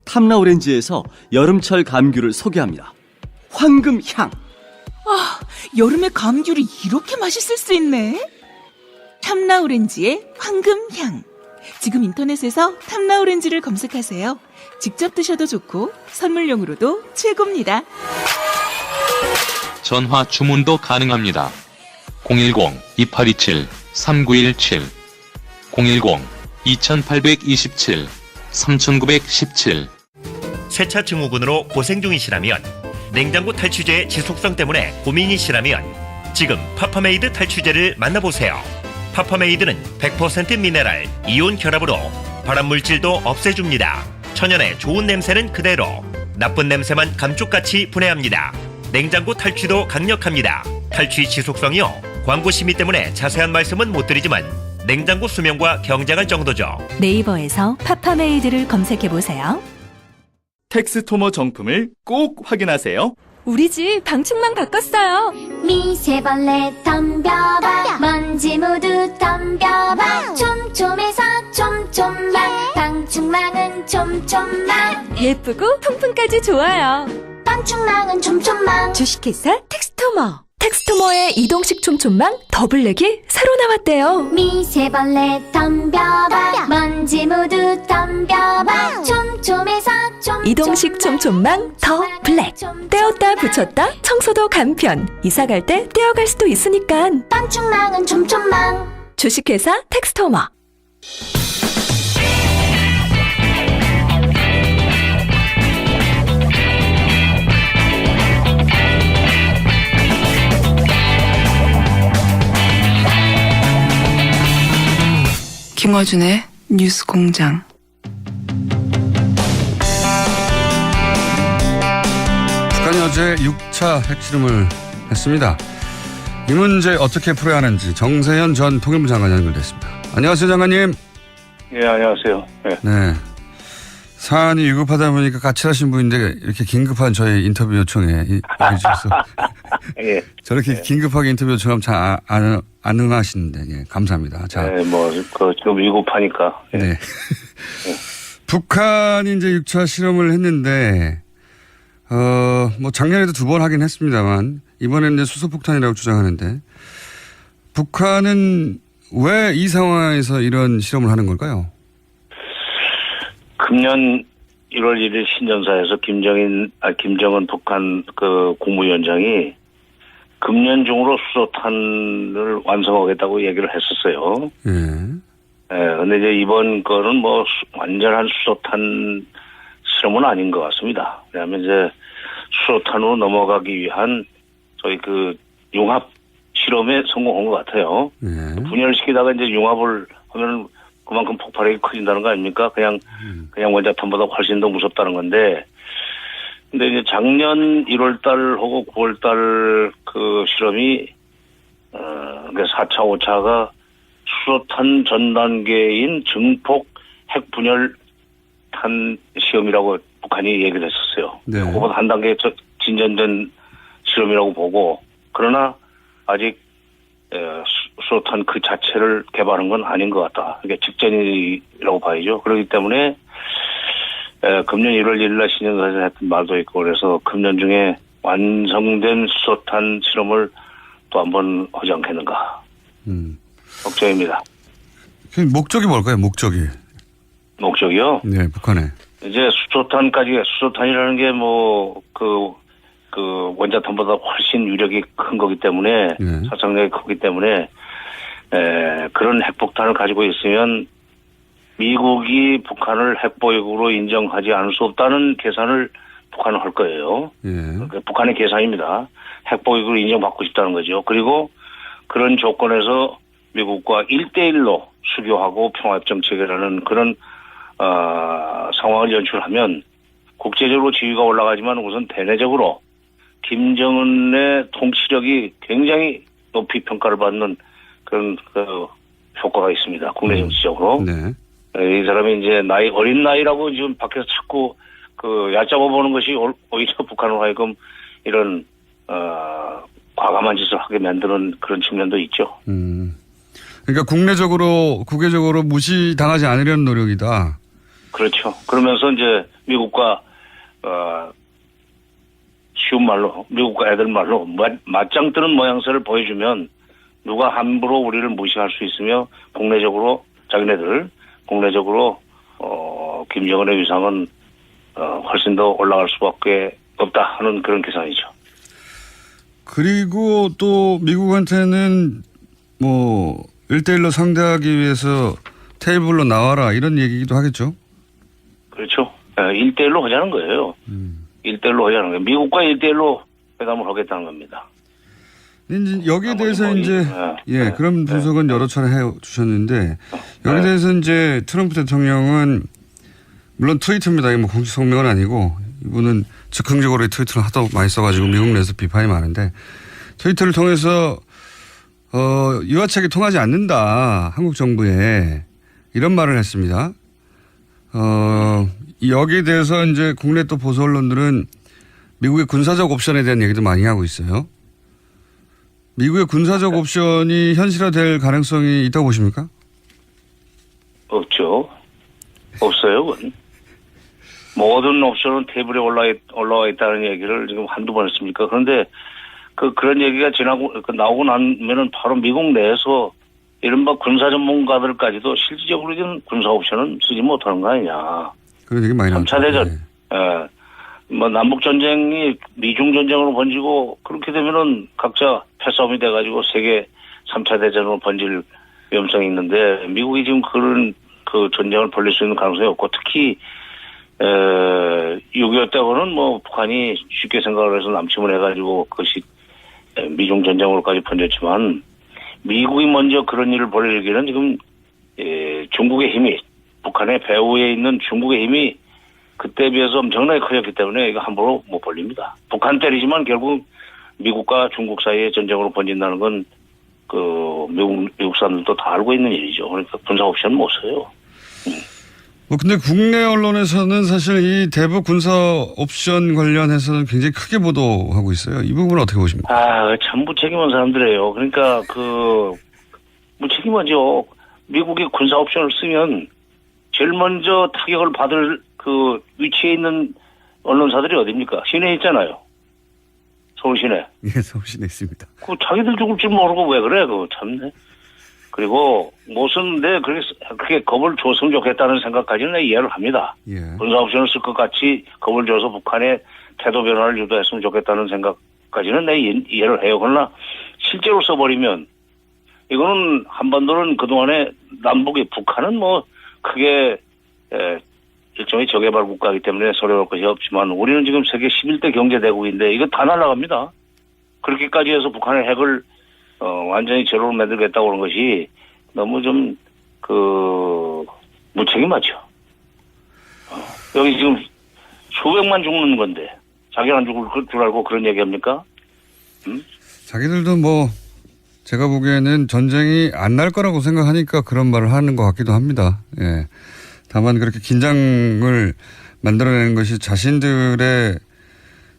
탐라오렌지에서 여름철 감귤을 소개합니다. 황금향. 아, 여름에 감귤이 이렇게 맛있을 수 있네. 탐라오렌지의 황금향. 지금 인터넷에서 탐라오렌지를 검색하세요. 직접 드셔도 좋고 선물용으로도 최고입니다. 전화 주문도 가능합니다. 010-2827-3917 010-2827-3917 세차 증후군으로 고생 중이시라면, 냉장고 탈취제의 지속성 때문에 고민이시라면 지금 파파메이드 탈취제를 만나보세요. 파파메이드는 100% 미네랄, 이온 결합으로 발암물질도 없애줍니다. 천연의 좋은 냄새는 그대로, 나쁜 냄새만 감쪽같이 분해합니다. 냉장고 탈취도 강력합니다. 탈취 지속성이요, 광고 심의 때문에 자세한 말씀은 못 드리지만 냉장고 수명과 경쟁할 정도죠. 네이버에서 파파메이드를 검색해보세요. 텍스토머 정품을 꼭 확인하세요. 우리 집 방충망 바꿨어요. 미세벌레 덤벼봐, 먼지 모두 덤벼봐. 촘촘해서 촘촘만, 방충망은 촘촘만. 예쁘고 통풍까지 좋아요. 방충망은 촘촘만. 주식회사 텍스토머. 텍스토머의 이동식 촘촘망 더블랙이 새로 나왔대요. 미세벌레 덤벼봐, 먼지 모두 덤벼봐. 촘촘해서 촘촘만. 이동식 촘촘망 더 블랙. 떼었다 붙였다 청소도 간편. 이사 갈 때 떼어갈 수도 있으니까. 방충망은 촘촘만. 주식회사 텍스토머. 김어준의 뉴스공장. 북한이 어제 6차 핵실험을 했습니다. 이 문제 어떻게 풀어야 하는지 정세현 전 통일부 장관 연결됐습니다. 안녕하세요, 장관님. 예, 안녕하세요. 네. 네. 사안이 위급하다 보니까 까칠하신 분인데 이렇게 긴급한 저희 인터뷰 요청에 응해주셔서 예. 저렇게 예. 긴급하게 인터뷰 요청하면 잘 안 응하시는데 예, 감사합니다. 자, 네, 지금 위급하니까. 예. 네. 북한이 이제 6차 실험을 했는데 작년에도 2번 하긴 했습니다만 이번에는 이제 수소폭탄이라고 주장하는데 북한은 왜 이 상황에서 이런 실험을 하는 걸까요? 금년 1월 1일 신년사에서 김정은 북한 국무위원장이 금년 중으로 수소탄을 완성하겠다고 얘기를 했었어요. 예. 근데 이제 이번 거는 완전한 수소탄 실험은 아닌 것 같습니다. 왜냐하면 이제 수소탄으로 넘어가기 위한 저희 융합 실험에 성공한 것 같아요. 예. 분열시키다가 이제 융합을 하면 그만큼 폭발력이 커진다는 거 아닙니까? 그냥 원자탄보다 훨씬 더 무섭다는 건데, 근데 이제 작년 1월달하고 9월달 실험이 4차, 5차가 수소탄 전 단계인 증폭 핵분열탄 시험이라고 북한이 얘기를 했었어요. 네. 그보다 한 단계 진전된 실험이라고 보고, 그러나 아직 수소탄 그 자체를 개발한 건 아닌 것 같다. 이게 직전이라고 봐야죠. 그렇기 때문에 금년 1월 1일 날 신년사에서 했던 말도 있고, 그래서 금년 중에 완성된 수소탄 실험을 또 한번 하지 않겠는가. 걱정입니다. 목적이 뭘까요? 목적이요? 네, 북한에. 이제 수소탄이라는 게 원자탄보다 훨씬 위력이 큰 거기 때문에, 네.殺傷力이 크기 때문에, 그런 핵폭탄을 가지고 있으면 미국이 북한을 핵보유국으로 인정하지 않을 수 없다는 계산을 북한은 할 거예요. 예. 북한의 계산입니다. 핵보유국으로 인정받고 싶다는 거죠. 그리고 그런 조건에서 미국과 1대1로 수교하고 평화협정 체결하는 그런 상황을 연출하면 국제적으로 지위가 올라가지만 우선 대내적으로 김정은의 통치력이 굉장히 높이 평가를 받는 그런 효과가 있습니다. 국내 정치적으로. 네. 이 사람이 이제 어린 나이라고 지금 밖에서 자꾸 얕잡아 보는 것이 오히려 북한으로 하여금 이런 과감한 짓을 하게 만드는 그런 측면도 있죠. 그러니까 국계적으로 무시당하지 않으려는 노력이다. 그렇죠. 그러면서 이제 미국과 쉬운 말로 미국과 애들 말로 맞짱 뜨는 모양새를 보여주면 누가 함부로 우리를 무시할 수 있으며 국내적으로 자기네들 국내적으로 김정은의 위상은 훨씬 더 올라갈 수밖에 없다 하는 그런 계산이죠. 그리고 또 미국한테는 뭐 1대1로 상대하기 위해서 테이블로 나와라 이런 얘기도 하겠죠. 그렇죠. 1대1로 하자는 거예요. 1대1로 하자는 거예요. 미국과 1대1로 회담을 하겠다는 겁니다. 이제 여기에 대해서 뭐 이제 그런 분석은 여러 차례 해 주셨는데 여기에 대해서 이제 트럼프 대통령은 물론 트위터입니다. 이게 뭐 공식 성명은 아니고 이분은 즉흥적으로 트위터를 하도 많이 써가지고 미국 내에서 비판이 많은데 트위터를 통해서 유화책이 통하지 않는다 한국 정부에 이런 말을 했습니다. 여기에 대해서 이제 국내 또 보수 언론들은 미국의 군사적 옵션에 대한 얘기도 많이 하고 있어요. 미국의 군사적 옵션이 현실화될 가능성이 있다고 보십니까? 없죠. 없어요, 그건. 모든 옵션은 테이블에 올라와 있다는 얘기를 지금 한두 번 했습니까? 그런데 그런 얘기가 나오고 나면은 바로 미국 내에서 이른바 군사 전문가들까지도 실질적으로는 군사 옵션은 쓰지 못하는 거 아니냐. 그런 얘기 많이 나왔죠. 3차 대전. 뭐 남북 전쟁이 미중 전쟁으로 번지고 그렇게 되면은 각자 패싸움이 돼가지고 세계 3차 대전으로 번질 위험성이 있는데 미국이 지금 그런 그 전쟁을 벌릴 수 있는 가능성이 없고 특히 6.25 때고는 뭐 북한이 쉽게 생각을 해서 남침을 해가지고 그것이 미중 전쟁으로까지 번졌지만 미국이 먼저 그런 일을 벌이기는 지금 중국의 힘이 북한의 배후에 있는 중국의 힘이 그때에 비해서 엄청나게 커졌기 때문에 이거 함부로 못 벌립니다. 북한 때리지만 결국 미국과 중국 사이의 전쟁으로 번진다는 건 그 미국 사람들도 다 알고 있는 일이죠. 그러니까 군사 옵션 못 써요. 뭐 근데 국내 언론에서는 사실 이 대북 군사 옵션 관련해서는 굉장히 크게 보도하고 있어요. 이 부분은 어떻게 보십니까? 참 무책임한 사람들이에요. 그러니까 무책임하죠. 미국이 군사 옵션을 쓰면 제일 먼저 타격을 받을 그 위치에 있는 언론사들이 어디입니까? 시내에 있잖아요. 서울 시내. 예, 서울 시내에 있습니다. 자기들 죽을 줄 모르고 왜 그래? 참네. 그리고 무슨 그렇게 겁을 줬으면 좋겠다는 생각까지는 이해를 합니다. 군사 옵션을 쓸 것 같이 겁을 줘서 북한의 태도 변화를 유도했으면 좋겠다는 생각까지는 이해를 해요. 그러나 실제로 써버리면 이거는 한반도는 그동안에 북한은 뭐 크게 일종의 저개발 국가이기 때문에 서려할 것이 없지만 우리는 지금 세계 11대 경제대국인데 이거 다 날아갑니다. 그렇게까지 해서 북한의 핵을 완전히 제로로 만들겠다고 하는 것이 너무 좀 무책임하죠. 여기 지금 수백만 죽는 건데 자기는 안 죽을 줄 알고 그런 얘기합니까? 자기들도 뭐 제가 보기에는 전쟁이 안 날 거라고 생각하니까 그런 말을 하는 것 같기도 합니다. 예. 다만 그렇게 긴장을 만들어내는 것이 자신들의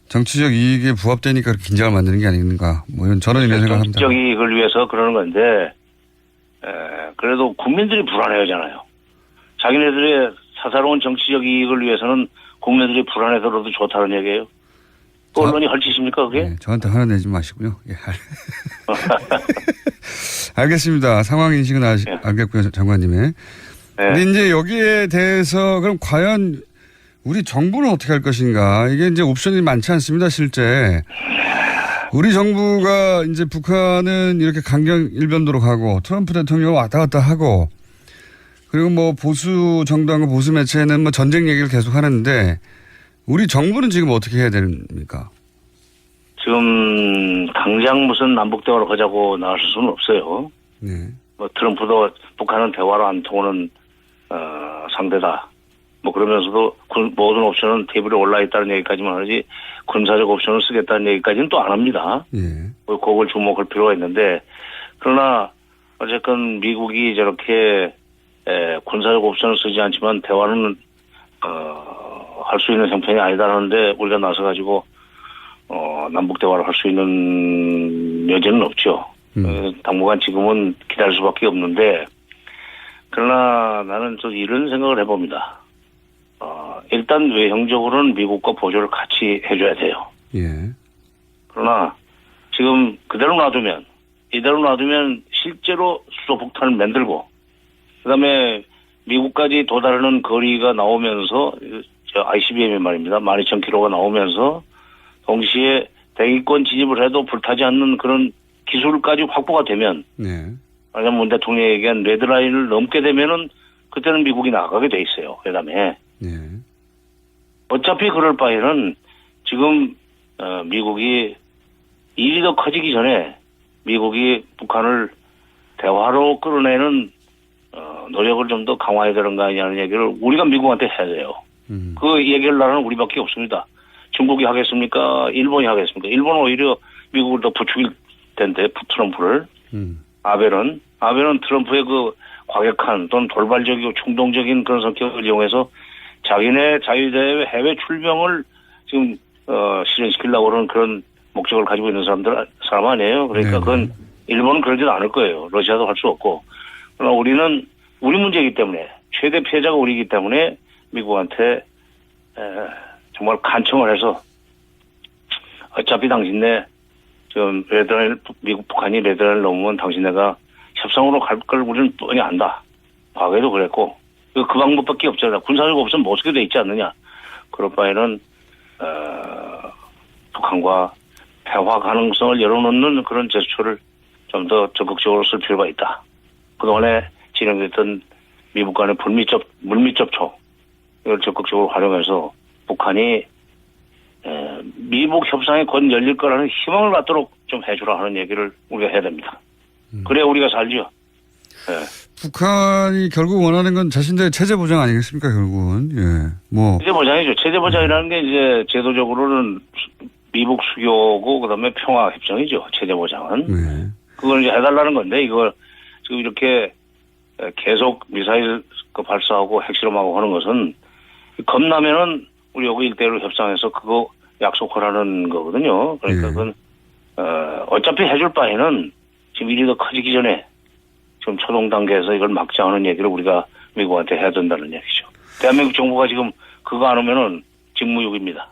정치적 이익에 부합되니까 긴장을 만드는 게 아닌가. 뭐 이런 저는 이런 생각을 합니다. 정치적 이익을 위해서 그러는 건데 그래도 국민들이 불안해하잖아요. 자기네들의 사사로운 정치적 이익을 위해서는 국민들이 불안해서라도 좋다는 얘기예요. 또 언론이 헐짓입니까 그게? 네, 저한테 화를 내지 마시고요. 예. 알겠습니다. 상황 인식은 알겠고요. 장관님의. 근데 이제 여기에 대해서 그럼 과연 우리 정부는 어떻게 할 것인가. 이게 이제 옵션이 많지 않습니다. 실제. 우리 정부가 이제 북한은 이렇게 강경 일변도로 가고 트럼프 대통령 왔다 갔다 하고 그리고 뭐 보수 정당과 보수 매체는 뭐 전쟁 얘기를 계속 하는데 우리 정부는 지금 어떻게 해야 됩니까? 지금 당장 무슨 남북 대화를 하자고 나설 수는 없어요. 네. 뭐 트럼프도 북한은 대화로 안 통하는 상대다. 뭐 그러면서도 모든 옵션은 테이블에 올라 있다는 얘기까지만 하지 군사적 옵션을 쓰겠다는 얘기까지는 또 안 합니다. 그걸 주목할 필요가 있는데 그러나 어쨌건 미국이 저렇게 군사적 옵션을 쓰지 않지만 대화는 할 수 있는 형편이 아니다라는데 우리가 나서가지고 남북 대화를 할 수 있는 여지는 없죠. 당분간 지금은 기다릴 수밖에 없는데 그러나 나는 또 이런 생각을 해봅니다. 일단 외형적으로는 미국과 보조를 같이 해줘야 돼요. 예. 그러나 지금 이대로 놔두면 실제로 수소폭탄을 만들고 그다음에 미국까지 도달하는 거리가 나오면서 ICBM이 말입니다. 12,000km가 나오면서 동시에 대기권 진입을 해도 불타지 않는 그런 기술까지 확보가 되면 네. 만약 문 대통령이 얘기한 레드라인을 넘게 되면은 그때는 미국이 나가게 돼 있어요. 회담에. 네. 어차피 그럴 바에는 지금 미국이 일이 더 커지기 전에 미국이 북한을 대화로 끌어내는 노력을 좀 더 강화해야 되는 거 아니냐는 얘기를 우리가 미국한테 해야 돼요. 그 얘기를 나라는 우리밖에 없습니다. 중국이 하겠습니까? 일본이 하겠습니까? 일본은 오히려 미국을 더 부추길 텐데 트럼프를. 아베는 트럼프의 그 과격한 또는 돌발적이고 충동적인 그런 성격을 이용해서 자기네 자유대회 해외 출병을 지금 실현시키려고 그러는 그런 목적을 가지고 있는 사람 아니에요. 그러니까 그건 일본은 그러지도 않을 거예요. 러시아도 할 수 없고. 그러나 우리는 우리 문제이기 때문에 최대 피해자가 우리이기 때문에 미국한테 정말 간청을 해서 어차피 당신네 지금 미국 북한이 레드라인을 넘으면 당신네가 협상으로 갈 걸 우리는 뻔히 안다. 과거에도 그랬고 그 방법밖에 없잖아. 군사력 없으면 못 쓰게 돼 있지 않느냐. 그럴 바에는 북한과 대화 가능성을 열어놓는 그런 제스처를 좀 더 적극적으로 쓸 필요가 있다. 그동안에 진행됐던 미국 간의 물밑 접촉 이걸 적극적으로 활용해서 북한이 미국 협상에 곧 열릴 거라는 희망을 갖도록 좀 해주라 하는 얘기를 우리가 해야 됩니다. 그래야 우리가 살죠. 네. 북한이 결국 원하는 건 자신들의 체제 보장 아니겠습니까, 결국은. 예. 체제 보장이죠. 체제 보장이라는 게 이제 제도적으로는 미국 수교고 그다음에 평화 협정이죠. 체제 보장은. 네. 그걸 이제 해달라는 건데 이걸 지금 이렇게 계속 미사일 발사하고 핵실험하고 하는 것은 겁나면은 우리 여기 1대1로 협상해서 그거 약속하라는 거거든요. 그러니까 그건 어차피 해줄 바에는 지금 일이 더 커지기 전에 지금 초동 단계에서 이걸 막자 하는 얘기를 우리가 미국한테 해야 된다는 얘기죠. 대한민국 정부가 지금 그거 안 하면은 직무유기입니다.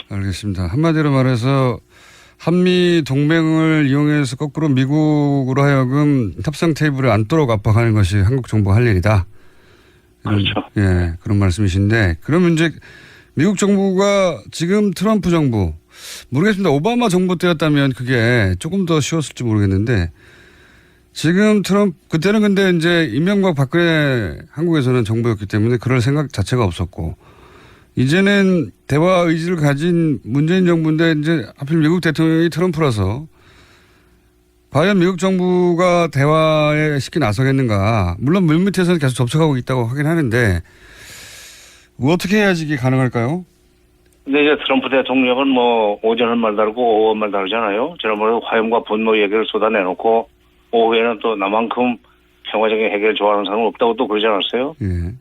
알겠습니다. 한마디로 말해서 한미 동맹을 이용해서 거꾸로 미국으로 하여금 협상 테이블에 앉도록 압박하는 것이 한국 정부가 할 일이다. 그렇죠. 예, 그런 말씀이신데 그러면 이제 미국 정부가 지금 트럼프 정부 모르겠습니다. 오바마 정부 때였다면 그게 조금 더 쉬웠을지 모르겠는데 지금 그때는 근데 이제 이명박 박근혜 한국에서는 정부였기 때문에 그럴 생각 자체가 없었고 이제는 대화 의지를 가진 문재인 정부인데 이제 하필 미국 대통령이 트럼프라서 과연 미국 정부가 대화에 쉽게 나서겠는가. 물론 물밑에서는 계속 접촉하고 있다고 하긴 하는데 어떻게 해야지 이게 가능할까요? 근데 이제 트럼프 대통령은 뭐 오전은 말 다르고 오후는 말 다르잖아요. 지난번에 화염과 분노 얘기를 쏟아내놓고 오후에는 또 나만큼 평화적인 해결을 좋아하는 사람은 없다고 또 그러지 않았어요? 예.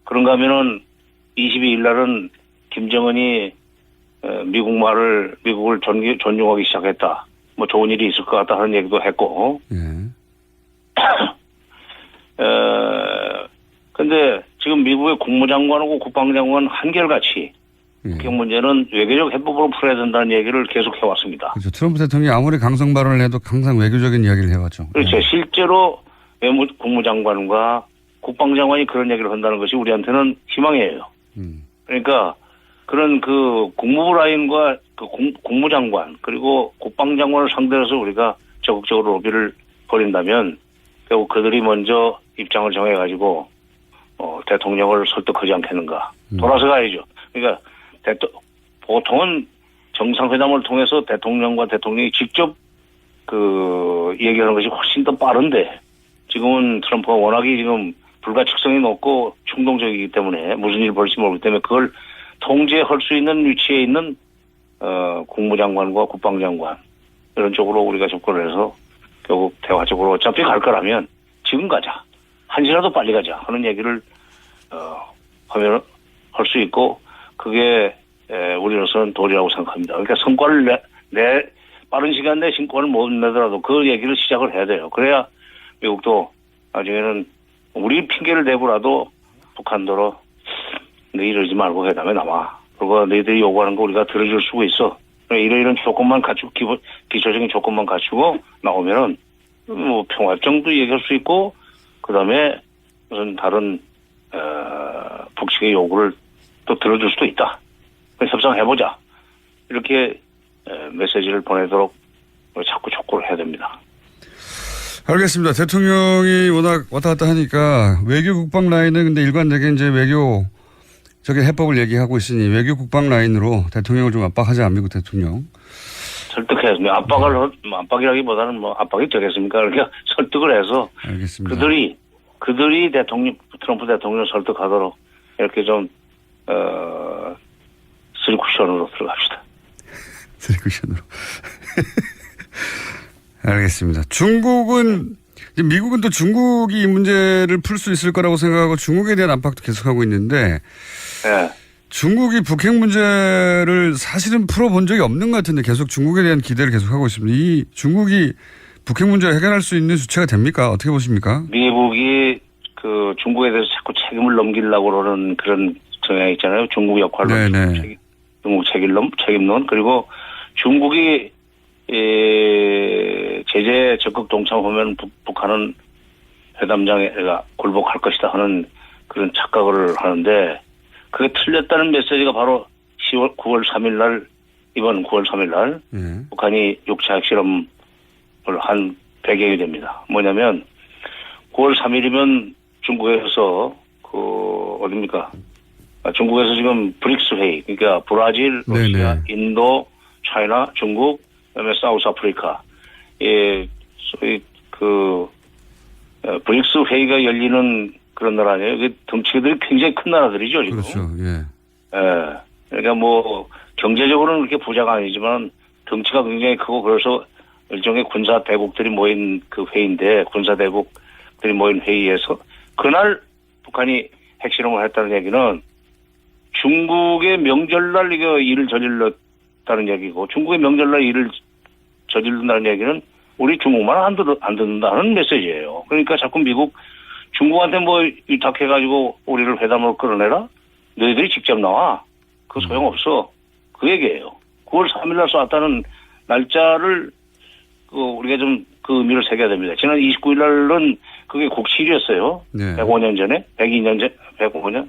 그런가 하면은 22일 날은 김정은이 미국을 존중하기 시작했다. 뭐 좋은 일이 있을 것 같다 하는 얘기도 했고. 예. 근데 지금 미국의 국무장관하고 국방장관 한결같이 그 문제는 외교적 해법으로 풀어야 된다는 얘기를 계속 해왔습니다. 그렇죠. 트럼프 대통령이 아무리 강성 발언을 해도 항상 외교적인 이야기를 해왔죠. 그렇죠. 실제로 국무장관과 국방장관이 그런 얘기를 한다는 것이 우리한테는 희망이에요. 그러니까 그런 그 국무부 라인과 그 국무장관 그리고 국방장관을 상대로 해서 우리가 적극적으로 로비를 벌인다면 결국 그들이 먼저 입장을 정해가지고 대통령을 설득하지 않겠는가. 돌아서 가야죠. 그러니까 보통은 정상회담을 통해서 대통령과 대통령이 직접 그 얘기하는 것이 훨씬 더 빠른데 지금은 트럼프가 워낙에 지금 불가측성이 높고 충동적이기 때문에 무슨 일이 벌일지 모르기 때문에 그걸 통제할 수 있는 위치에 있는 국무장관과 국방장관 이런 쪽으로 우리가 접근을 해서 결국 대화적으로 어차피 갈 거라면 지금 가자. 한시라도 빨리 가자 하는 얘기를 하면 할 수 있고 그게 우리로서는 도리라고 생각합니다. 그러니까 성과를 빠른 시간 내에 성과를 못 내더라도 그 얘기를 시작을 해야 돼요. 그래야 미국도 나중에는 우리 핑계를 대고라도 북한도로 너희 이러지 말고 회담에 나와. 그리고 너희들이 요구하는 거 우리가 들어줄 수가 있어. 이런 조건만 갖추고 기초적인 조건만 갖추고 나오면은 뭐 평화협정도 얘기할 수 있고 그다음에 무슨 다른 북측의 요구를 또 들어줄 수도 있다. 협상해보자. 이렇게 메시지를 보내도록 자꾸 촉구를 해야 됩니다. 알겠습니다. 대통령이 워낙 왔다 갔다 하니까 외교 국방 라인은 근데 일관되게 이제 외교 저기 해법을 얘기하고 있으니 외교 국방 라인으로 대통령을 좀 압박하자. 미국 대통령. 설득해서 압박이라기보다는 뭐 압박이 되겠습니까? 그러니까 설득을 해서 알겠습니다. 그들이 트럼프 대통령을 설득하도록 이렇게 좀 쓰리쿠션으로 들어갑시다. 쓰리쿠션으로. 알겠습니다. 미국은 또 중국이 이 문제를 풀 수 있을 거라고 생각하고 중국에 대한 압박도 계속하고 있는데 네. 중국이 북핵 문제를 사실은 풀어본 적이 없는 것 같은데 계속 중국에 대한 기대를 계속하고 있습니다. 이 중국이 북핵 문제를 해결할 수 있는 주체가 됩니까? 어떻게 보십니까? 미국이 그 중국에 대해서 자꾸 책임을 넘기려고 그러는 그런 경향이 있잖아요. 중국 역할로. 중국 책임론. 그리고 중국이 제재 적극 동참하면 북한은 회담장에 굴복할 것이다 하는 그런 착각을 하는데 그게 틀렸다는 메시지가 바로 9월 3일 날 이번 9월 3일 날 북한이 육체 핵실험을 한 배경이 됩니다. 뭐냐면 9월 3일이면 중국에서 어딥니까? 중국에서 지금 브릭스 회의, 그러니까 브라질, 러시아, 네네. 인도, 차이나, 중국, 그다음에 사우스 아프리카, 소위 브릭스 회의가 열리는 그런 나라 아니에요? 이게 덩치들이 굉장히 큰 나라들이죠, 지금. 그렇죠. 예. 그러니까 뭐 경제적으로는 그렇게 부자가 아니지만 덩치가 굉장히 크고 그래서 일종의 군사 대국들이 모인 그 회의인데 군사 대국들이 모인 회의에서 그날 북한이 핵실험을 했다는 얘기는 중국의 명절날 이거 일을 저질렀다는 얘기고 중국의 명절날 일을 저지른다는 얘기는 우리 중국만 안 듣는다는 메시지예요. 그러니까 자꾸 미국 중국한테 뭐 위탁해가지고 우리를 회담으로 끌어내라? 너희들이 직접 나와. 그 소용없어. 그 얘기예요. 9월 3일날 쏘았다는 날짜를 우리가 좀 그 의미를 새겨야 됩니다. 지난 29일날은 그게 국칠이었어요. 네. 102년 전에? 102년 전에? 105년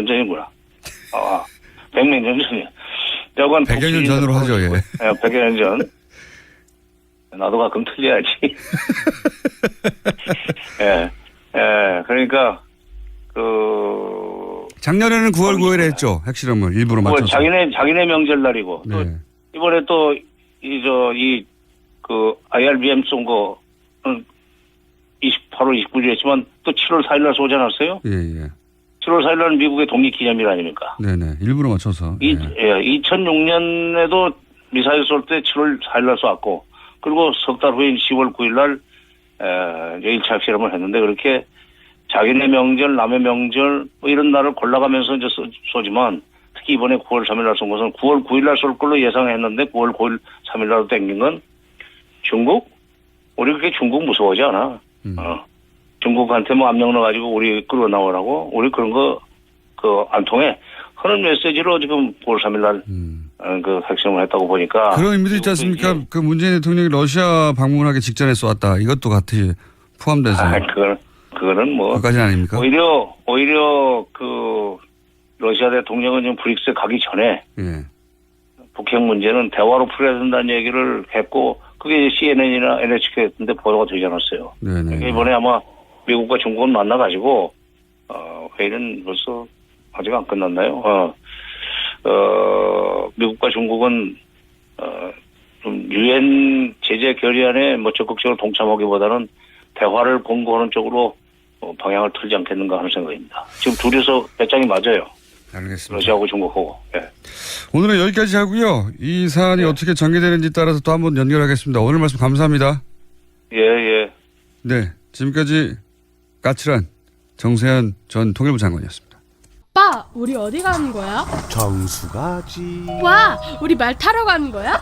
전이구나. 100몇 년 전이야. 100여 년 전으로 하죠. 예. 100여 년 전. 나도 가끔 틀려야지. 그러니까, 작년에는 9월 9일에 했죠. 핵실험을 일부러 맞춰서. 자기네 명절날이고. 또, 네. 이번에 또, IRBM 쏜 거는 8월 29일에 했지만 또 7월 4일날 쏘지 않았어요? 예. 7월 4일날은 미국의 독립기념일 아닙니까? 네네. 일부러 맞춰서. 2006년에도 미사일 쏠 때 7월 4일날 쏘았고, 그리고 석 달 후인 10월 9일날, 1차 핵실험을 했는데, 그렇게 자기네 명절, 남의 명절, 뭐 이런 날을 골라가면서 이제 쏘지만, 특히 이번에 9월 3일날 쏜 것은 9월 9일날 쏠 걸로 예상했는데, 9월 9일 3일날로 땡긴 건 중국? 우리 그렇게 중국 무서워하지 않아. 중국한테 뭐 압력 넣어가지고 우리 끌어 나오라고, 우리 그런 거, 안 통해. 하는 메시지로 지금 9월 3일날, 그 핵실험을 했다고 보니까. 그런 의미도 있지 않습니까? 그 문재인 대통령이 러시아 방문하기 직전에 쏘았다. 이것도 같이 포함돼서. 그거는 뭐. 그까지는 아닙니까? 오히려 러시아 대통령은 지금 브릭스에 가기 전에. 예. 북핵 문제는 대화로 풀어야 된다는 얘기를 했고, 그게 CNN이나 NHK 했는데 보도가 되지 않았어요. 네네. 그러니까 이번에 아마 미국과 중국은 만나가지고, 회의는 벌써 아직 안 끝났나요? 미국과 중국은, 좀 유엔 제재 결의안에 뭐 적극적으로 동참하기보다는 대화를 공고하는 쪽으로 방향을 틀지 않겠는가 하는 생각입니다. 지금 둘이서 배짱이 맞아요. 알겠습니다. 러시아하고 중국하고. 예. 오늘은 여기까지 하고요. 이 사안이 어떻게 전개되는지 따라서 또 한번 연결하겠습니다. 오늘 말씀 감사합니다. 예. 네. 지금까지 까칠한 정세현 전 통일부 장관이었습니다. 오빠, 우리 어디 가는 거야? 정수 가지. 와, 우리 말 타러 가는 거야?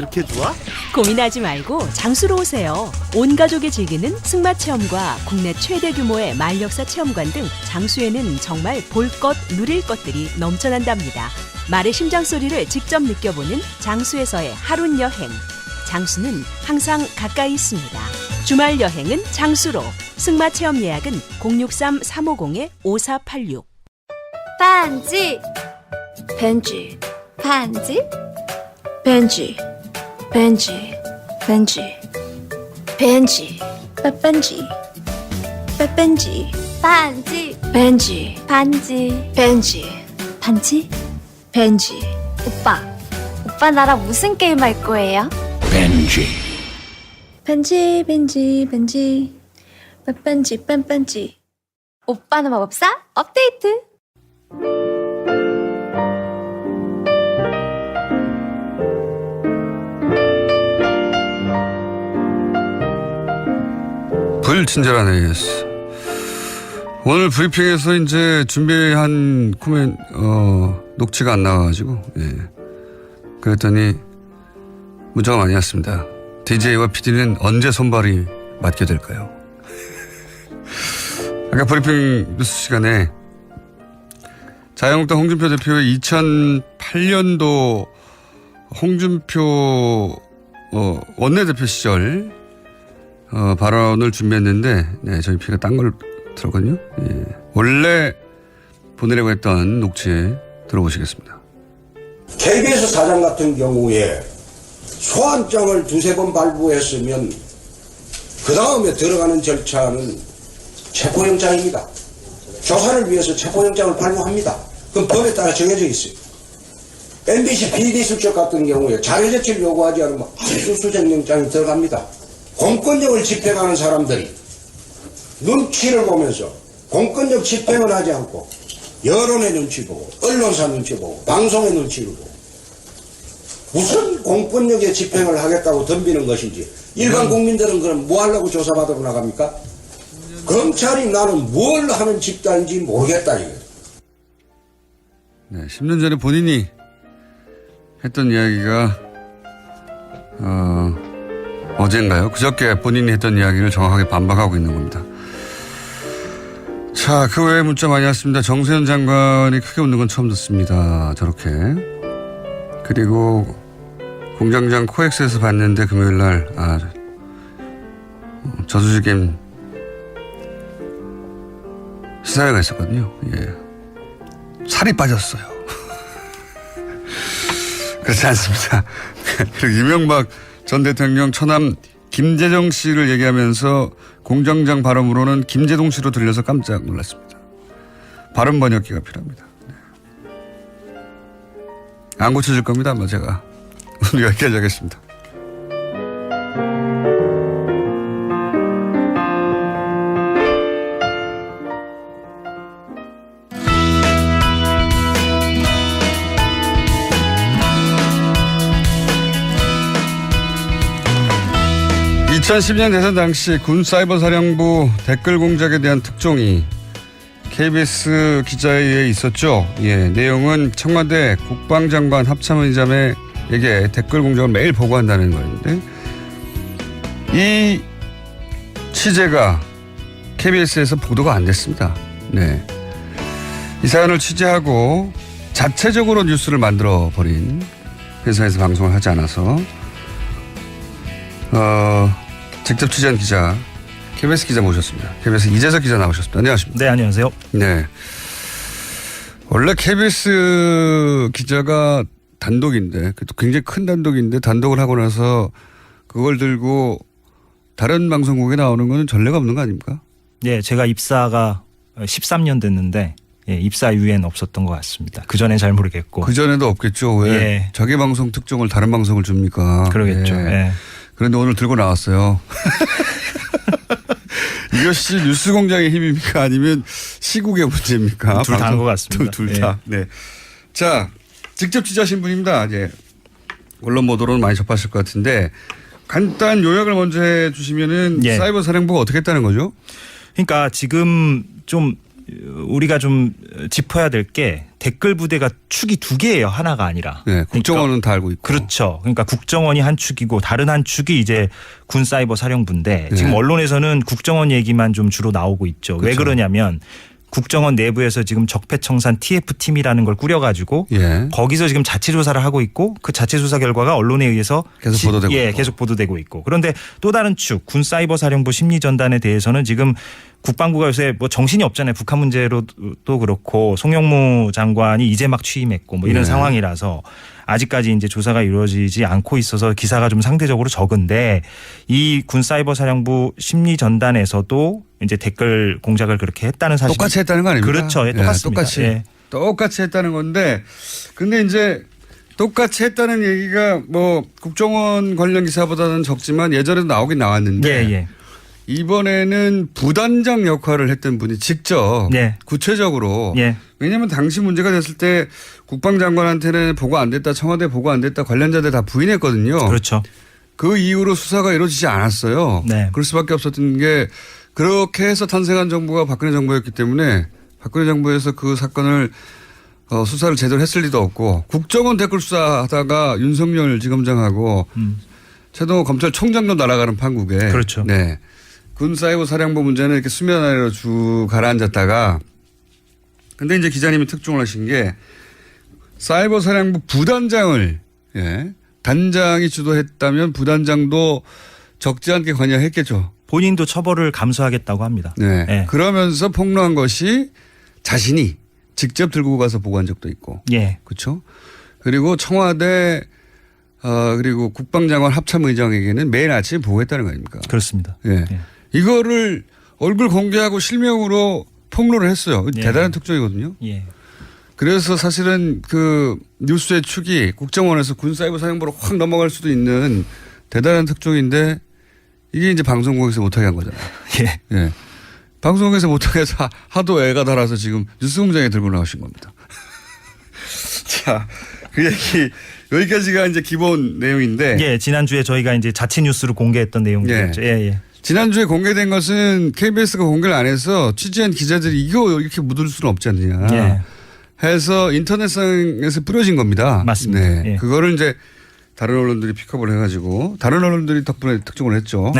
그렇게 좋아? 고민하지 말고 장수로 오세요. 온 가족이 즐기는 승마 체험과 국내 최대 규모의 말역사 체험관 등 장수에는 정말 볼 것, 누릴 것들이 넘쳐난답니다. 말의 심장 소리를 직접 느껴보는 장수에서의 하룬 여행. 장수는 항상 가까이 있습니다. 주말 여행은 장수로. 승마 체험 예약은 063-350-5486. 반지 벤지 반지 벤지 벤지 벤지 벤지 빠빤지 빠빤지 반지 벤지 반지 벤지 반지 벤지 오빠 나랑 무슨 게임 할 거예요? 벤지 빠빤지 빤빤지 오빠는 마법사 업데이트. 불친절한 AS. 오늘 브리핑에서 이제 준비한 녹취가 안 나와가지고, 예. 그랬더니 문자가 많이 왔습니다. DJ와 PD는 언제 손발이 맞게 될까요? 아까 브리핑 뉴스 시간에 자유한국당 홍준표 대표의 2008년도 홍준표 원내대표 시절 발언을 준비했는데, 네, 저희 피가 딴 걸 들었거든요. 예. 원래 보내려고 했던 녹취 들어보시겠습니다. KBS 사장 같은 경우에 소환장을 2-3번 발부했으면 그 다음에 들어가는 절차는 체포영장입니다. 조사를 위해서 체포영장을 발부합니다. 그럼 법에 따라 정해져 있어요. MBC PD 수첩 같은 경우에 자료제출 요구하지 않으면 압수수색영장이 들어갑니다. 공권력을 집행하는 사람들이 눈치를 보면서 공권력 집행을 하지 않고 여론의 눈치 보고 언론사 눈치 보고 방송의 눈치를 보고 무슨 공권력의 집행을 하겠다고 덤비는 것인지 일반 국민들은 그럼 뭐 하려고 조사받으러 나갑니까? 검찰이 나는 뭘 하는 집단인지 모르겠다 이거예요. 네, 10년 전에 본인이 했던 이야기가 어젠가요? 그저께 본인이 했던 이야기를 정확하게 반박하고 있는 겁니다. 자, 그 외에 문자 많이 왔습니다. 정세현 장관이 크게 웃는 건 처음 듣습니다. 저렇게. 그리고 공장장 코엑스에서 봤는데 금요일 날 저수지겜 시사회가 있었거든요. 예. 살이 빠졌어요. 그렇지 않습니다. 그리고 이명박 전 대통령 처남 김재정 씨를 얘기하면서 공장장 발음으로는 김재동 씨로 들려서 깜짝 놀랐습니다. 발음 번역기가 필요합니다. 네. 안 고쳐질 겁니다. 아마 제가 오늘 여기까지 하겠습니다. (2012년) 대선 당시 군사이버사령부 댓글 공작에 대한 특종이 KBS 기자에 의해 있었죠. 예, 내용은 청와대 국방장관 합참의장에게 댓글 공작을 매일 보고한다는 거였는데 이 취재가 KBS에서 보도가 안 됐습니다. 네, 이 사연을 취재하고 자체적으로 뉴스를 만들어 버린 회사에서 방송을 하지 않아서 직접 취재한 기자, KBS 기자 모셨습니다. KBS 이재석 기자 나오셨습니다. 안녕하십니까? 네, 안녕하세요. 네. 원래 KBS 기자가 단독인데, 굉장히 큰 단독인데, 단독을 하고 나서 그걸 들고 다른 방송국에 나오는 건 전례가 없는 거 아닙니까? 네, 제가 입사가 13년 됐는데, 예, 입사 이후에는 없었던 것 같습니다. 그전엔 잘 모르겠고. 그전에도 없겠죠. 왜 예. 자기 방송 특종을 다른 방송을 줍니까? 그러겠죠. 예. 예. 그런데 오늘 들고 나왔어요. 이것이 뉴스 공장의 힘입니까? 아니면 시국의 문제입니까? 둘 다 한 것 같습니다. 둘 다. 예. 네. 자, 직접 취재하신 분입니다. 이제 언론 보도로는 많이 접하실 것 같은데 간단 요약을 먼저 해 주시면은 예. 사이버 사령부가 어떻게 했다는 거죠? 그러니까 지금 좀 우리가 좀 짚어야 될 게 댓글 부대가 축이 2개예요. 하나가 아니라. 네, 국정원은 다 알고 있고. 그렇죠. 그러니까 국정원이 한 축이고 다른 한 축이 이제 군 사이버 사령부인데 네. 지금 언론에서는 국정원 얘기만 좀 주로 나오고 있죠. 왜 그렇죠. 그러냐면 국정원 내부에서 지금 적폐청산 TF팀이라는 걸 꾸려가지고 예. 거기서 지금 자체 조사를 하고 있고 그 자체 조사 결과가 언론에 의해서 계속 보도되고 있고. 계속 보도되고 있고. 그런데 또 다른 축 군 사이버 사령부 심리전단에 대해서는 지금 국방부가 요새 뭐 정신이 없잖아요. 북한 문제로도 그렇고 송영무 장관이 이제 막 취임했고 뭐 이런 네. 상황이라서 아직까지 이제 조사가 이루어지지 않고 있어서 기사가 좀 상대적으로 적은데 이 군 사이버 사령부 심리 전단에서도 이제 댓글 공작을 그렇게 했다는 사실. 똑같이 했다는 거 아닙니까? 그렇죠. 예, 똑같습니다. 똑같이. 예. 똑같이 했다는 건데 근데 이제 똑같이 했다는 얘기가 뭐 국정원 관련 기사보다는 적지만 예전에도 나오긴 나왔는데 예. 이번에는 부단장 역할을 했던 분이 직접 네. 구체적으로 예. 왜냐하면 당시 문제가 됐을 때 국방장관한테는 보고 안 됐다 청와대 보고 안 됐다 관련자들 다 부인했거든요. 그렇죠. 그 이후로 수사가 이루어지지 않았어요. 네. 그럴 수밖에 없었던 게 그렇게 해서 탄생한 정부가 박근혜 정부였기 때문에 박근혜 정부에서 그 사건을 수사를 제대로 했을 리도 없고 국정원 댓글 수사하다가 윤석열 지검장하고 최동호 검찰총장도 날아가는 판국에 그렇죠. 네. 군 사이버 사령부 문제는 이렇게 수면 아래로 쭉 가라앉았다가 근데 이제 기자님이 특종을 하신 게 사이버 사령부 부단장을 예. 단장이 주도했다면 부단장도 적지 않게 관여했겠죠. 본인도 처벌을 감수하겠다고 합니다. 네. 예. 그러면서 폭로한 것이 자신이 직접 들고 가서 보고한 적도 있고. 예. 그렇죠. 그리고 청와대 그리고 국방장관 합참의장에게는 매일 아침에 보고했다는 거 아닙니까? 그렇습니다. 예. 예. 이거를 얼굴 공개하고 실명으로 폭로를 했어요. 예. 대단한 특종이거든요. 예. 그래서 사실은 그 뉴스의 축이 국정원에서 군 사이버 사령부로 확 넘어갈 수도 있는 대단한 특종인데 이게 이제 방송국에서 못하게 한 거잖아요. 예. 예. 방송국에서 못하게 해서 하도 애가 달아서 지금 뉴스공장에 들고 나오신 겁니다. 자, 그 얘기 여기까지가 이제 기본 내용인데. 예. 지난주에 저희가 이제 자체 뉴스로 공개했던 내용이었죠. 예. 지난주에 공개된 것은 KBS가 공개를 안 해서 취재한 기자들이 이거 이렇게 묻을 수는 없지 않느냐. 예. 해서 인터넷상에서 뿌려진 겁니다. 맞습니다. 네. 예. 그거를 이제 다른 언론들이 픽업을 해가지고 다른 언론들이 덕분에 특종을 했죠.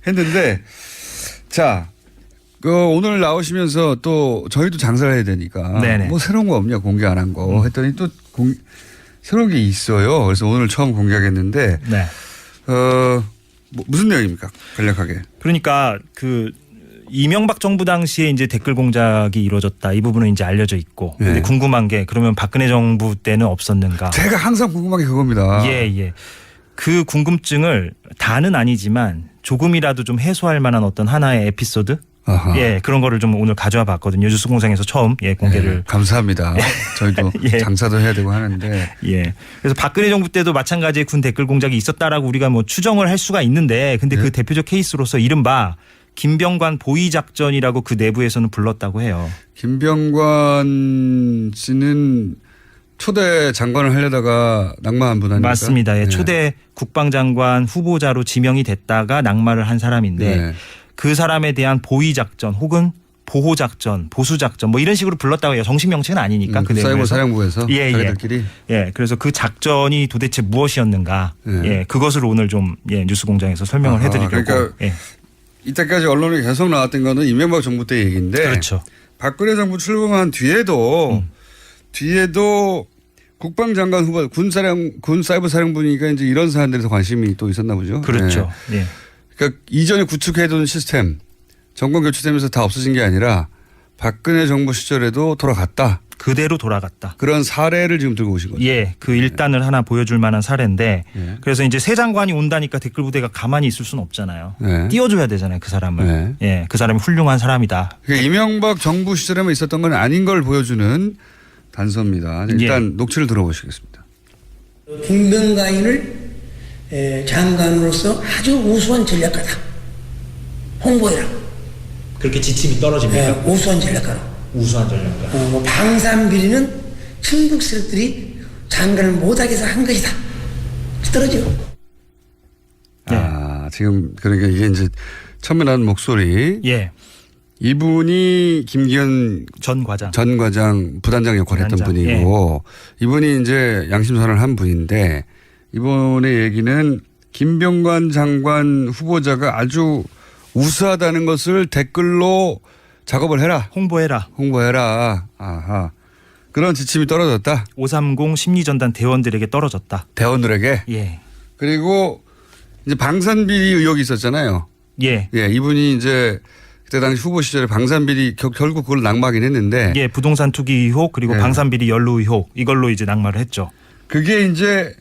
했는데 자, 오늘 나오시면서 또 저희도 장사를 해야 되니까 네네. 뭐 새로운 거 없냐 공개 안 한 거 했더니 또 새로운 게 있어요. 그래서 오늘 처음 공개하겠는데 네. 무슨 내용입니까? 간략하게. 그러니까 그 이명박 정부 당시에 이제 댓글 공작이 이루어졌다. 이 부분은 이제 알려져 있고. 네. 근데 궁금한 게 그러면 박근혜 정부 때는 없었는가? 제가 항상 궁금한 게 그겁니다. 예. 그 궁금증을 다는 아니지만 조금이라도 좀 해소할 만한 어떤 하나의 에피소드? 아하. 예, 그런 거를 좀 오늘 가져와 봤거든요. 뉴스공장에서 처음 공개를. 네, 감사합니다. 저희도 예. 장사도 해야 되고 하는데. 예. 그래서 박근혜 정부 때도 마찬가지의 군 댓글 공작이 있었다라고 우리가 뭐 추정을 할 수가 있는데 근데 그 대표적 케이스로서 이른바 김병관 보위 작전이라고 그 내부에서는 불렀다고 해요. 김병관 씨는 초대 장관을 하려다가 낙마한 분 아닙니까? 맞습니다. 예. 네. 초대 국방장관 후보자로 지명이 됐다가 낙마를 한 사람인데 네. 그 사람에 대한 보위 작전 혹은 보호 작전, 보수 작전 뭐 이런 식으로 불렀다고 해요. 정식 명칭은 아니니까 그 사이버 내부에서. 사령부에서 예. 자기들끼리. 예. 그래서 그 작전이 도대체 무엇이었는가? 네. 예. 그것을 오늘 좀 뉴스공장에서 설명을 아하, 해드리려고. 그러니까 예. 이때까지 언론에 계속 나왔던 거는 이명박 정부 때 얘기인데. 그렇죠. 박근혜 정부 출범한 뒤에도 국방장관 후보 군 사이버 사령부니까 이제 이런 사안들에서 관심이 또 있었나 보죠. 그렇죠. 네. 예. 그러니까 이전에 구축해둔 시스템 정권 교체되면서 다 없어진 게 아니라 박근혜 정부 시절에도 돌아갔다. 그대로 돌아갔다. 그런 사례를 지금 들고 오신 거죠. 예, 그 일단을 하나 보여줄 만한 사례인데 예. 그래서 이제 새 장관이 온다니까 댓글 부대가 가만히 있을 수는 없잖아요. 네. 띄워줘야 되잖아요, 그 사람을. 네. 예, 그 사람이 훌륭한 사람이다. 그러니까 이명박 정부 시절에만 있었던 건 아닌 걸 보여주는 단서입니다. 일단 녹취를 들어보시겠습니다. 김병관을 장관으로서 아주 우수한 전략가다. 홍보해라. 그렇게 지침이 떨어집니까? 우수한 전략가로. 우수한 전략가. 방산 비리는 충북 세력들이 장관을 못하게 해서 한 것이다. 떨어져. 지금 그러니까 이게 이제 처음에 나는 목소리. 예. 이분이 김기현 전 과장 부단장 역할을 했던 분이고 이분이 이제 양심선언을 한 분인데 이번의 얘기는 김병관 장관 후보자가 아주 우수하다는 것을 댓글로 작업을 해라. 홍보해라. 아하. 그런 지침이 떨어졌다. 530 심리전단 대원들에게 떨어졌다. 대원들에게? 예. 그리고 이제 방산비리 의혹이 있었잖아요. 예. 이분이 이제 그때 당시 후보 시절에 방산비리 결국 그걸 낙마하긴 했는데. 예, 부동산 투기 의혹 그리고 방산비리 연루 의혹 이걸로 이제 낙마를 했죠. 그게 이제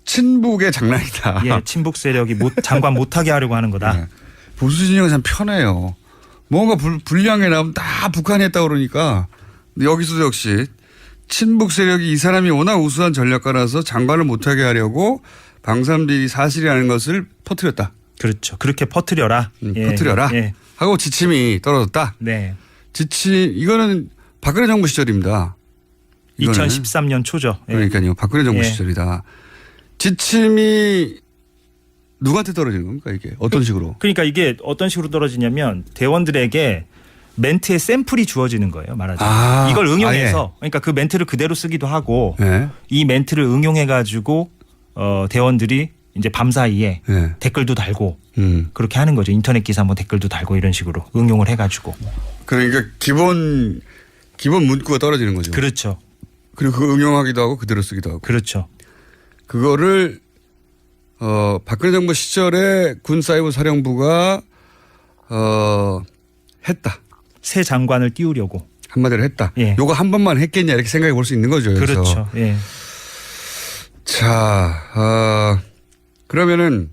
친북의 장난이다. 예, 친북 세력이 장관 못하게 하려고 하는 거다. 보수 진영은 참 편해요. 뭔가 불량에 나오면 다 북한이 했다고 그러니까 여기서도 역시 친북 세력이 이 사람이 워낙 우수한 전략가라서 장관을 못하게 하려고 방산비리 사실이라는 것을 퍼뜨렸다. 그렇죠. 그렇게 퍼뜨려라. 퍼뜨려라. 하고 지침이 떨어졌다. 네. 이거는 박근혜 정부 시절입니다. 2013년 초죠. 그러니까요. 박근혜 정부 시절이다. 지침이 누구한테 떨어지는 겁니까 이게? 어떤 식으로? 그러니까 이게 어떤 식으로 떨어지냐면 대원들에게 멘트의 샘플이 주어지는 거예요. 말하자면. 이걸 응용해서 그러니까 그 멘트를 그대로 쓰기도 하고 이 멘트를 응용해가지고 대원들이 이제 밤사이에 댓글도 달고 그렇게 하는 거죠. 인터넷 기사 뭐 댓글도 달고 이런 식으로 응용을 해가지고. 그러니까 기본 문구가 떨어지는 거죠. 그렇죠. 그리고 그 응용하기도 하고 그대로 쓰기도 하고. 그렇죠. 그거를 박근혜 정부 시절에 군사이버 사령부가 했다. 새 장관을 띄우려고. 한마디로 했다. 요거 한 번만 했겠냐 이렇게 생각해 볼 수 있는 거죠. 그렇죠. 자, 그러면은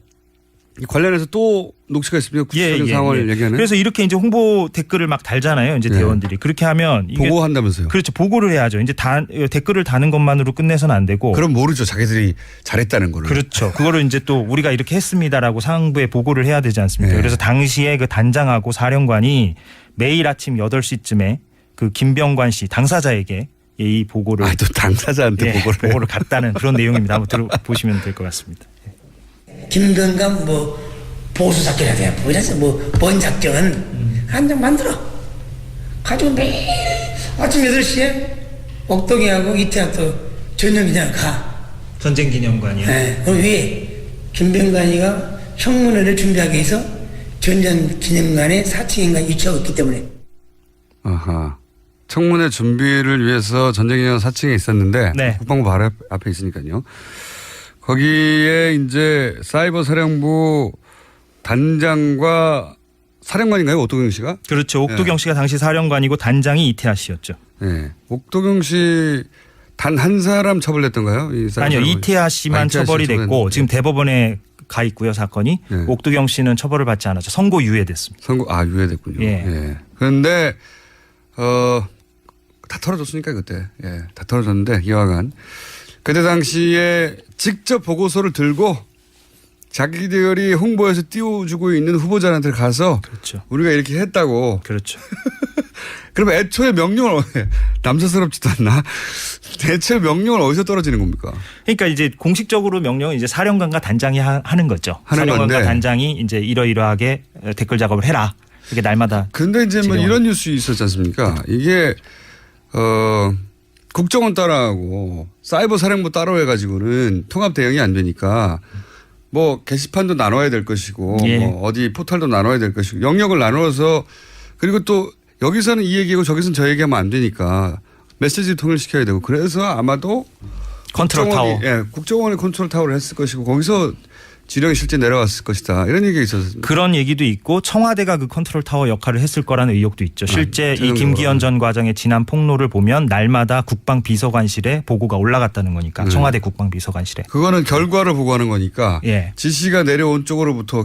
관련해서 또 녹취가 있습니다. 구체적인 상황을 얘기하는. 그래서 이렇게 이제 홍보 댓글을 막 달잖아요. 이제 대원들이. 그렇게 하면 이게 보고한다면서요. 그렇죠. 보고를 해야죠. 이제 댓글을 다는 것만으로 끝내서는 안 되고. 그럼 모르죠. 자기들이 잘했다는 거를. 그렇죠. 그거를 이제 또 우리가 이렇게 했습니다라고 상부에 보고를 해야 되지 않습니까? 그래서 당시에 그 단장하고 사령관이 매일 아침 8시쯤에 그 김병관 씨 당사자에게 이 보고를. 또 당사자한테 보고를 갔다는 그런 내용입니다. 한번 들어보시면 될 것 같습니다. 김병관 보수 작전이라 돼. 뭔 작전 한 장 만들어 가지고 매일 아침 8시에 옥동이하고 이태학도 전용기장 가. 전쟁기념관이요. 그럼 위에 김병관이가 형문회를 준비하기 위해서 전쟁기념관에 4층인가 유치하고 있기 때문에. 아하. 청문회 준비를 위해서 전쟁기념관 4층에 있었는데 국방부 바로 앞에 있으니까요. 거기에 이제 사이버 사령부 단장과 사령관인가요? 옥도경 씨가? 그렇죠. 옥도경 씨가 당시 사령관이고 단장이 이태하 씨였죠. 옥도경 씨 단 한 사람 처벌됐던가요? 아니요. 이태하 씨만 처벌이 됐고 지금 대법원에 가 있고요. 사건이. 옥도경 씨는 처벌을 받지 않았죠. 선고 유예됐습니다. 유예됐군요. 그런데 다 털어줬으니까 그때. 다 털어줬는데 이와간. 그때 당시에 직접 보고서를 들고 자기들이 홍보에서 띄워주고 있는 후보자한테 가서 우리가 이렇게 했다고. 그렇죠. 그러면 애초에 명령을 남사스럽지도 않나? 애초에 명령을 어디서 떨어지는 겁니까? 그러니까 이제 공식적으로 명령은 이제 사령관과 단장이 하는 거죠. 사령관과 건데. 단장이 이제 이러이러하게 댓글 작업을 해라. 이게 날마다. 근데 이제 뭐 이런 뉴스 있었지 않습니까? 이게 국정원 따라하고 사이버 사령부 따로 해가지고는 통합 대응이 안 되니까 뭐 게시판도 나눠야 될 것이고 뭐 어디 포털도 나눠야 될 것이고 영역을 나눠서 그리고 또 여기서는 이 얘기하고 저기서는 저 얘기하면 안 되니까 메시지를 통일시켜야 되고 그래서 아마도 컨트롤 타워. 국정원이 컨트롤 타워를 했을 것이고 거기서 지령이 실제 내려갔을 것이다. 이런 얘기가 있었습니다. 그런 얘기도 있고 청와대가 그 컨트롤 타워 역할을 했을 거라는 의혹도 있죠. 실제 이 김기현 전 과장의 지난 폭로를 보면 날마다 국방비서관실에 보고가 올라갔다는 거니까 청와대 국방비서관실에. 그거는 결과를 보고하는 거니까 지시가 내려온 쪽으로부터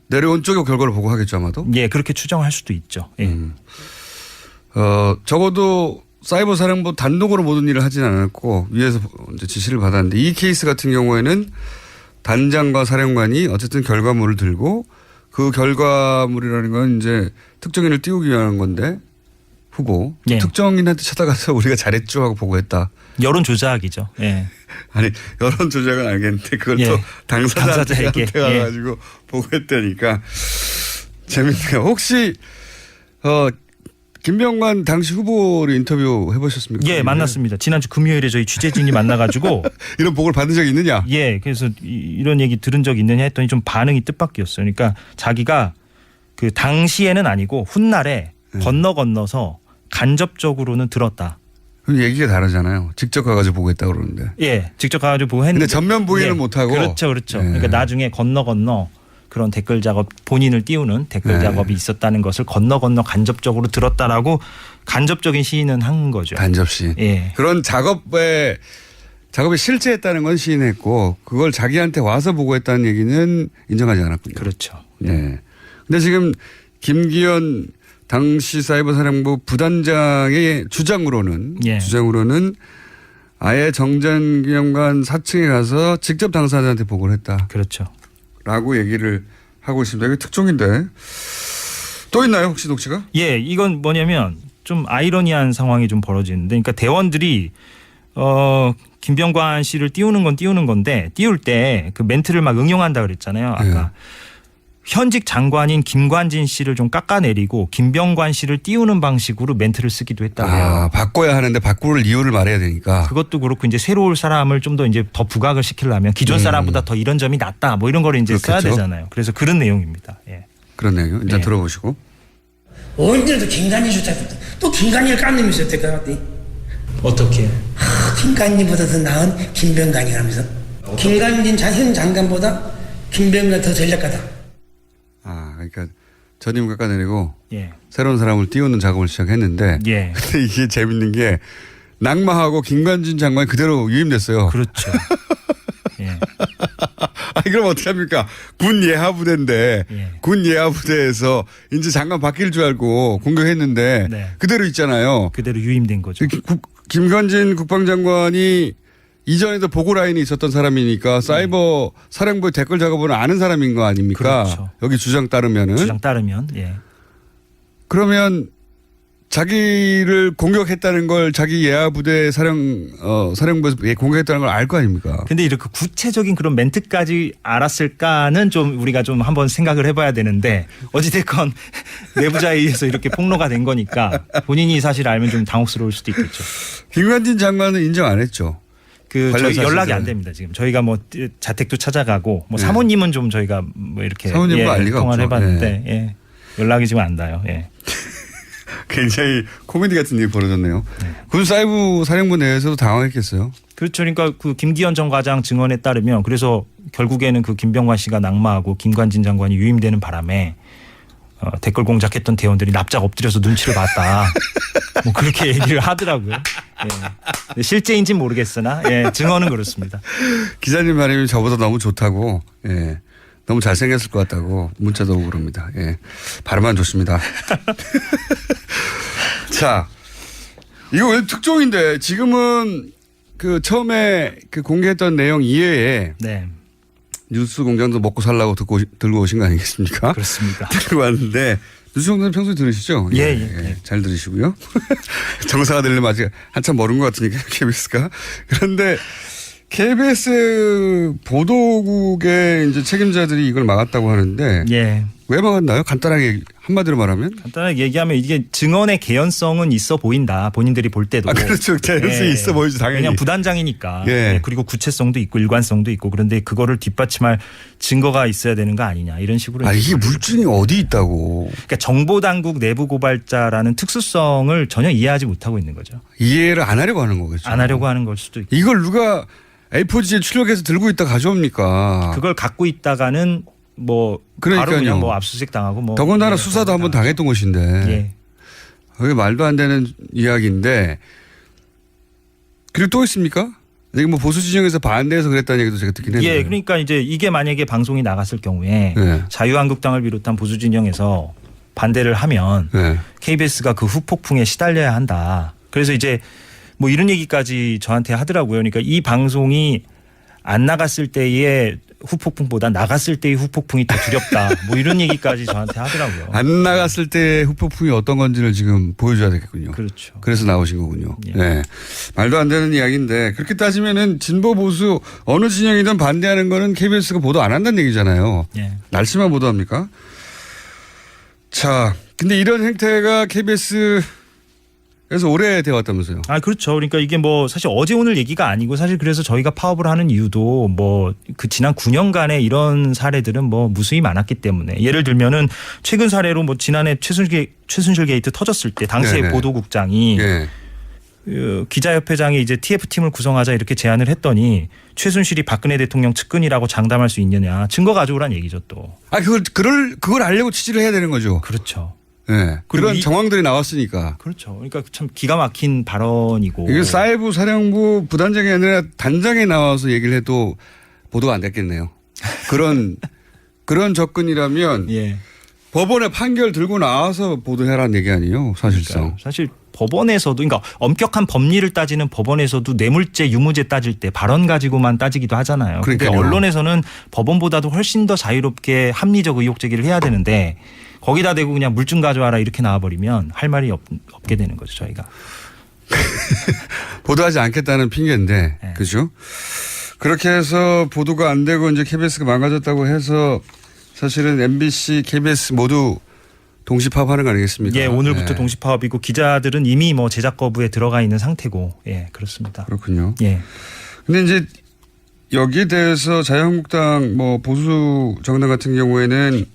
내려온 쪽에 결과를 보고하겠죠 아마도. 그렇게 추정할 수도 있죠. 적어도 사이버 사령부 단독으로 모든 일을 하진 않았고 위에서 이제 지시를 받았는데 이 케이스 같은 경우에는 단장과 사령관이 어쨌든 결과물을 들고 그 결과물이라는 건 이제 특정인을 띄우기 위한 건데 후보 특정인한테 찾아가서 우리가 잘했죠 하고 보고했다. 여론 조작이죠. 아니 여론 조작은 알겠는데 그걸 또 당사자한테 가가지고 보고했다니까 재밌네요. 혹시 김병관 당시 후보를 인터뷰 해보셨습니까? 예, 만났습니다. 지난주 금요일에 저희 취재진이 만나가지고 이런 보고를 받은 적이 있느냐? 예, 그래서 이런 얘기 들은 적 있느냐 했더니 좀 반응이 뜻밖이었어요. 그러니까 자기가 그 당시에는 아니고 훗날에 건너서 간접적으로는 들었다. 그럼 얘기가 다르잖아요. 직접 가가지고 보고했다 그러는데. 예, 직접 가가지고 보고 했는데. 근데 전면 부인은 못하고. 그렇죠. 그러니까 나중에 건너 그런 댓글 작업, 본인을 띄우는 댓글 작업이 있었다는 것을 건너 간접적으로 들었다라고 간접적인 시인은 한 거죠. 간접 시인. 예. 그런 작업이 실제했다는 건 시인했고 그걸 자기한테 와서 보고했다는 얘기는 인정하지 않았군요. 그렇죠. 네. 근데 지금 김기현 당시 사이버사령부 부단장의 주장으로는 아예 정전기념관 4층에 가서 직접 당사자한테 보고를 했다. 그렇죠. 라고 얘기를 하고 있습니다. 이게 특종인데 또 있나요 혹시 녹취가? 예, 이건 뭐냐면 좀 아이러니한 상황이 좀 벌어지는데, 그러니까 대원들이 김병관 씨를 띄우는 건데 띄울 때 그 멘트를 막 응용한다 그랬잖아요. 아까 현직 장관인 김관진 씨를 좀 깎아내리고 김병관 씨를 띄우는 방식으로 멘트를 쓰기도 했다고요. 바꿔야 하는데 바꿀 이유를 말해야 되니까. 그것도 그렇고 이제 새로 올 사람을 좀 더 이제 더 부각을 시키려면 기존 사람보다 더 이런 점이 낫다 뭐 이런 거를 이제 그렇겠죠. 써야 되잖아요. 그래서 그런 내용입니다. 예. 그런 내용 일단 들어보시고. 언제도 김관진 좋다고 또 김관진을 깐 놈이 있었을 것 같아. 어떻게? 김관진보다 더 나은 김병관이라면서. 김관진 현 장관보다 김병관 더 전략가다. 그러니까 전임 깎아내리고 예. 새로운 사람을 띄우는 작업을 시작했는데 예. 근데 이게 재밌는 게 낙마하고 김관진 장관이 그대로 유임됐어요. 그렇죠. 예. 그럼 어떻게 합니까? 군 예하부대인데 군 예하부대에서 이제 장관 바뀔 줄 알고 공격했는데 그대로 있잖아요. 그대로 유임된 거죠. 김관진 국방장관이 이전에도 보고 라인이 있었던 사람이니까 사이버 사령부의 댓글 작업을 아는 사람인 거 아닙니까? 그렇죠. 여기 주장 따르면은. 예. 그러면 자기를 공격했다는 걸 자기 예하부대 사령부에서 공격했다는 걸 알 거 아닙니까? 근데 이렇게 구체적인 그런 멘트까지 알았을까는 좀 우리가 좀 한번 생각을 해봐야 되는데 어찌됐건 내부자에 의해서 이렇게 폭로가 된 거니까 본인이 사실 알면 좀 당혹스러울 수도 있겠죠. 김관진 장관은 인정 안 했죠. 저희 연락이 안 됩니다. 지금 저희가 뭐 자택도 찾아가고 뭐 사모님은 좀 저희가 뭐 이렇게 사모님과 알 리가 통화를 없죠. 해봤는데 연락이 지금 안 닿아요. 예. 굉장히 코미디 같은 일이 벌어졌네요. 군 사이버 사령부 내에서도 당황했겠어요. 그렇죠. 그러니까 그 김기현 전 과장 증언에 따르면 그래서 결국에는 그 김병관 씨가 낙마하고 김관진 장관이 유임되는 바람에 댓글 공작했던 대원들이 납작 엎드려서 눈치를 봤다. 뭐 그렇게 얘기를 하더라고요. 예. 실제인지는 모르겠으나 증언은 그렇습니다. 기자님 말이면 저보다 너무 좋다고, 너무 잘생겼을 것 같다고 문자도 오고 그럽니다. 발음만 좋습니다. 자, 이거 왜 특종인데 지금은 그 처음에 그 공개했던 내용 이외에 뉴스 공장도 먹고 살라고 들고 오신 거 아니겠습니까? 그렇습니다. 들고 왔는데 뉴스 공장 평소에 들으시죠? 잘 들으시고요. 정사가 되려면 아직 한참 멀은 것 같으니까 KBS가. 그런데 KBS 보도국의 이제 책임자들이 이걸 막았다고 하는데 왜 막았나요? 간단하게 한마디로 말하면? 간단하게 얘기하면 이게 증언의 개연성은 있어 보인다. 본인들이 볼 때도. 그렇죠. 개연성이 있어 보이죠. 당연히. 그냥 부단장이니까. 그리고 구체성도 있고 일관성도 있고 그런데 그거를 뒷받침할 증거가 있어야 되는 거 아니냐 이런 식으로. 이게 물증이 어디 있다고. 그러니까 정보당국 내부 고발자라는 특수성을 전혀 이해하지 못하고 있는 거죠. 이해를 안 하려고 하는 거겠죠. 안 하려고 하는 걸 수도 있고. 이걸 누가 A4지에 출력해서 들고 있다 가져옵니까? 그걸 갖고 있다가는 뭐 바로 그냥 뭐 압수수색 당하고 뭐 더군다나 수사도 한번 당했던 곳인데 그게 말도 안 되는 이야기인데 그리고 또 있습니까? 이게 뭐 보수 진영에서 반대해서 그랬다는 얘기도 제가 듣긴 했는데. 그러니까 이제 이게 만약에 방송이 나갔을 경우에 자유한국당을 비롯한 보수 진영에서 반대를 하면 KBS가 그 후폭풍에 시달려야 한다. 그래서 이제 뭐 이런 얘기까지 저한테 하더라고요. 그러니까 이 방송이 안 나갔을 때의 후폭풍보다 나갔을 때의 후폭풍이 더 두렵다. 뭐 이런 얘기까지 저한테 하더라고요. 안 나갔을 때의 후폭풍이 어떤 건지를 지금 보여줘야 되겠군요. 그렇죠. 그래서 나오신 거군요. 말도 안 되는 이야기인데 그렇게 따지면은 진보 보수 어느 진영이든 반대하는 거는 KBS가 보도 안 한다는 얘기잖아요. 날씨만 보도합니까? 자, 근데 이런 행태가 KBS에서 오래 되어 왔다면서요? 아, 그렇죠. 그러니까 이게 뭐 사실 어제 오늘 얘기가 아니고 사실 그래서 저희가 파업을 하는 이유도 뭐 그 지난 9년간의 이런 사례들은 뭐 무수히 많았기 때문에 예를 들면은 최근 사례로 뭐 지난해 최순실 게이트 터졌을 때 당시에 네네. 보도국장이 예. 기자협회장이 이제 TF팀을 구성하자 이렇게 제안을 했더니 최순실이 박근혜 대통령 측근이라고 장담할 수 있느냐 증거 가져오란 얘기죠 또. 아, 그걸 알려고 취재를 해야 되는 거죠. 그렇죠. 네. 그런 정황들이 나왔으니까. 그렇죠. 그러니까 참 기가 막힌 발언이고. 이게 사회부 사령부 부단장이 아니라 단장에 나와서 얘기를 해도 보도가 안 됐겠네요. 그런 접근이라면 예. 법원에 판결 들고 나와서 보도해라는 얘기 아니에요, 사실상. 그러니까 사실 법원에서도 그러니까 엄격한 법리를 따지는 법원에서도 뇌물죄, 유무죄 따질 때 발언 가지고만 따지기도 하잖아요. 그러니까 언론에서는 법원보다도 훨씬 더 자유롭게 합리적 의혹 제기를 해야 되는데 거기다 대고 그냥 물증 가져와라 이렇게 나와버리면 할 말이 없게 되는 거죠, 저희가. 보도하지 않겠다는 핑계인데, 네. 그죠? 그렇게 해서 보도가 안 되고 이제 KBS가 망가졌다고 해서 사실은 MBC, KBS 모두 동시 파업하는 거 아니겠습니까? 예, 오늘부터 네. 동시 파업이고 기자들은 이미 뭐 제작 거부에 들어가 있는 상태고, 예, 그렇습니다. 그렇군요. 예. 근데 이제 여기에 대해서 자유한국당 뭐 보수 정당 같은 경우에는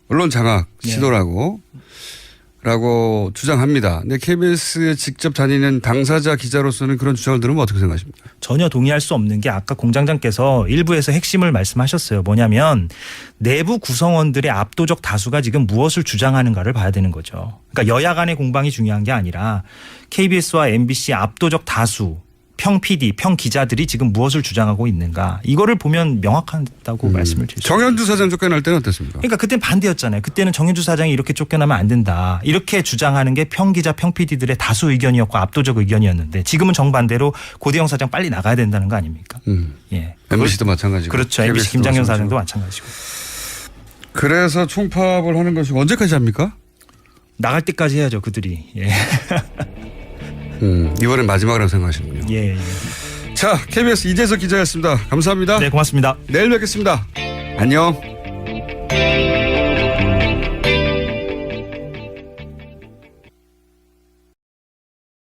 언론 장악 시도라고 라고 주장합니다. 근데 KBS에 직접 다니는 당사자 기자로서는 그런 주장을 들으면 어떻게 생각하십니까? 전혀 동의할 수 없는 게 아까 공장장께서 일부에서 핵심을 말씀하셨어요. 뭐냐면 내부 구성원들의 압도적 다수가 지금 무엇을 주장하는가를 봐야 되는 거죠. 그러니까 여야 간의 공방이 중요한 게 아니라 KBS와 MBC 압도적 다수 평 PD, 평 기자들이 지금 무엇을 주장하고 있는가. 이거를 보면 명확하다고 말씀을 드리죠. 정현주 사장 쫓겨날 때는 어땠습니까? 그러니까 그때는 반대였잖아요. 그때는 정현주 사장이 이렇게 쫓겨나면 안 된다. 이렇게 주장하는 게 평 기자, 평 PD들의 다수 의견이었고 압도적 의견이었는데 지금은 정반대로 고대영 사장 빨리 나가야 된다는 거 아닙니까? 예. MBC도 마찬가지고. 그렇죠. MBC 김장현 사장도 마찬가지고. 그래서 총파업을 하는 것이 언제까지 합니까? 나갈 때까지 해야죠. 그들이. 예. 이번엔 마지막이라고 생각하시는군요. 예. 자, KBS 이재석 기자였습니다. 감사합니다. 네, 고맙습니다. 내일 뵙겠습니다. 안녕.